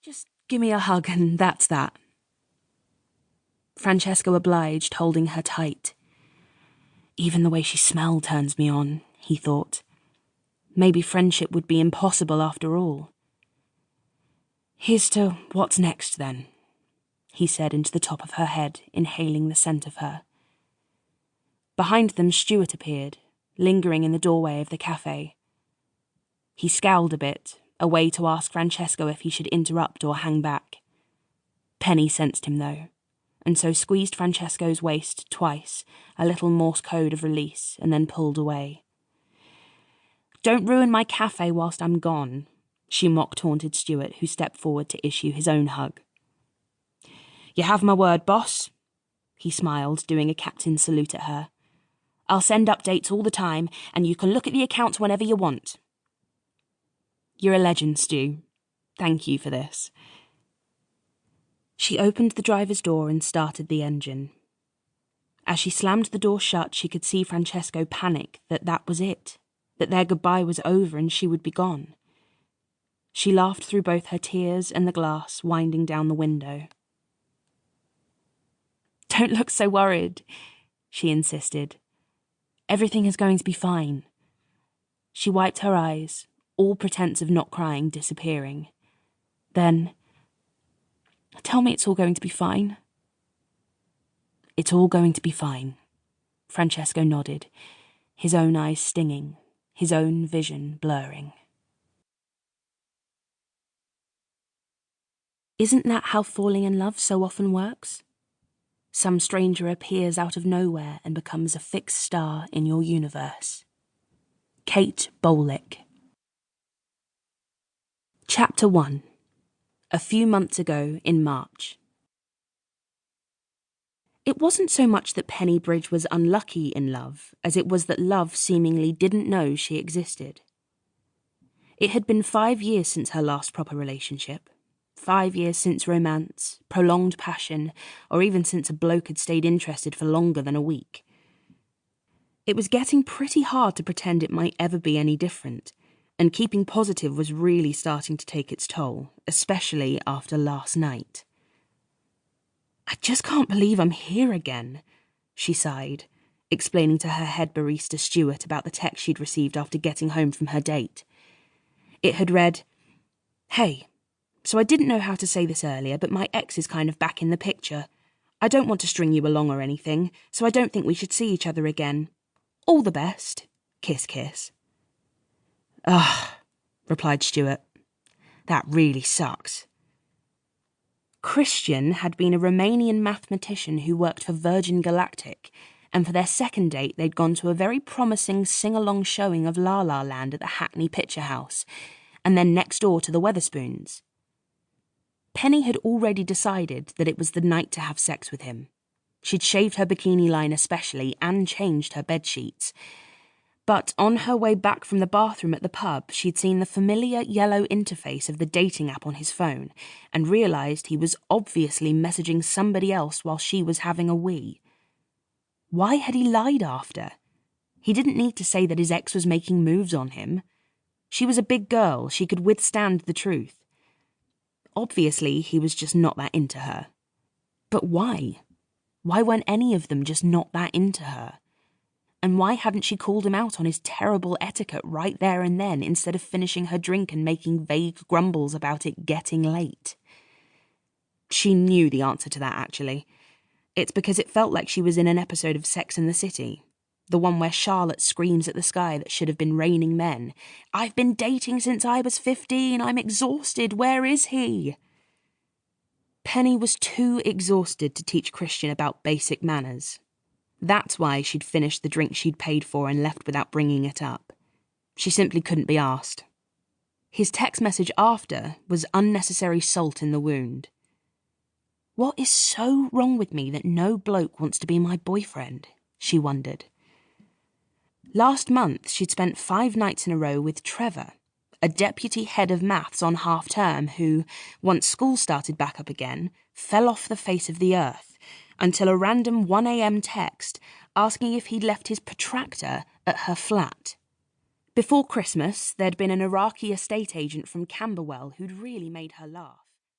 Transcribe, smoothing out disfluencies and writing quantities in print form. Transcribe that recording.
Just give me a hug and that's that. Francesco obliged, holding her tight. Even the way she smelled turns me on, he thought. Maybe friendship would be impossible after all. Here's to what's next, then, he said into the top of her head, inhaling the scent of her. Behind them, Stuart appeared, lingering in the doorway of the cafe. He scowled a bit, a way to ask Francesco if he should interrupt or hang back. Penny sensed him, though, and so squeezed Francesco's waist twice, a little Morse code of release, and then pulled away. "Don't ruin my cafe whilst I'm gone," she mock-taunted Stuart, who stepped forward to issue his own hug. "You have my word, boss," he smiled, doing a captain's salute at her. "I'll send updates all the time, and you can look at the accounts whenever you want." "You're a legend, Stu. Thank you for this." She opened the driver's door and started the engine. As she slammed the door shut, she could see Francesco panic that was it, that their goodbye was over and she would be gone. She laughed through both her tears and the glass winding down the window. "Don't look so worried," she insisted. "Everything is going to be fine." She wiped her eyes, all pretense of not crying disappearing. Then, "Tell me it's all going to be fine." "It's all going to be fine," Francesco nodded, his own eyes stinging, his own vision blurring. Isn't that how falling in love so often works? Some stranger appears out of nowhere and becomes a fixed star in your universe. Kate Bolick. Chapter 1. A few months ago in March. It wasn't so much that Penny Bridge was unlucky in love, as it was that love seemingly didn't know she existed. It had been 5 years since her last proper relationship. 5 years since romance, prolonged passion, or even since a bloke had stayed interested for longer than a week. It was getting pretty hard to pretend it might ever be any different, and keeping positive was really starting to take its toll, especially after last night. "I just can't believe I'm here again," she sighed, explaining to her head barista Stuart about the text she'd received after getting home from her date. It had read, "Hey, so I didn't know how to say this earlier, but my ex is kind of back in the picture. I don't want to string you along or anything, so I don't think we should see each other again. All the best. Kiss, kiss." "Ugh," replied Stuart. "That really sucks." Christian had been a Romanian mathematician who worked for Virgin Galactic, and for their second date they'd gone to a very promising sing-along showing of La La Land at the Hackney Picture House, and then next door to the Wetherspoons. Penny had already decided that it was the night to have sex with him. She'd shaved her bikini line especially and changed her bedsheets. But on her way back from the bathroom at the pub, she'd seen the familiar yellow interface of the dating app on his phone and realised he was obviously messaging somebody else while she was having a wee. Why had he lied after? He didn't need to say that his ex was making moves on him. She was a big girl, she could withstand the truth. Obviously, he was just not that into her. But why? Why weren't any of them just not that into her? And why hadn't she called him out on his terrible etiquette right there and then instead of finishing her drink and making vague grumbles about it getting late? She knew the answer to that, actually. It's because it felt like she was in an episode of Sex and the City. The one where Charlotte screams at the sky that should have been raining men. "I've been dating since I was 15. I'm exhausted. Where is he?" Penny was too exhausted to teach Christian about basic manners. That's why she'd finished the drink she'd paid for and left without bringing it up. She simply couldn't be asked. His text message after was unnecessary salt in the wound. What is so wrong with me that no bloke wants to be my boyfriend? She wondered. Last month, she'd spent 5 nights in a row with Trevor, a deputy head of maths on half-term who, once school started back up again, fell off the face of the earth, until a random 1 a.m. text asking if he'd left his protractor at her flat. Before Christmas, there'd been an Iraqi estate agent from Camberwell who'd really made her laugh.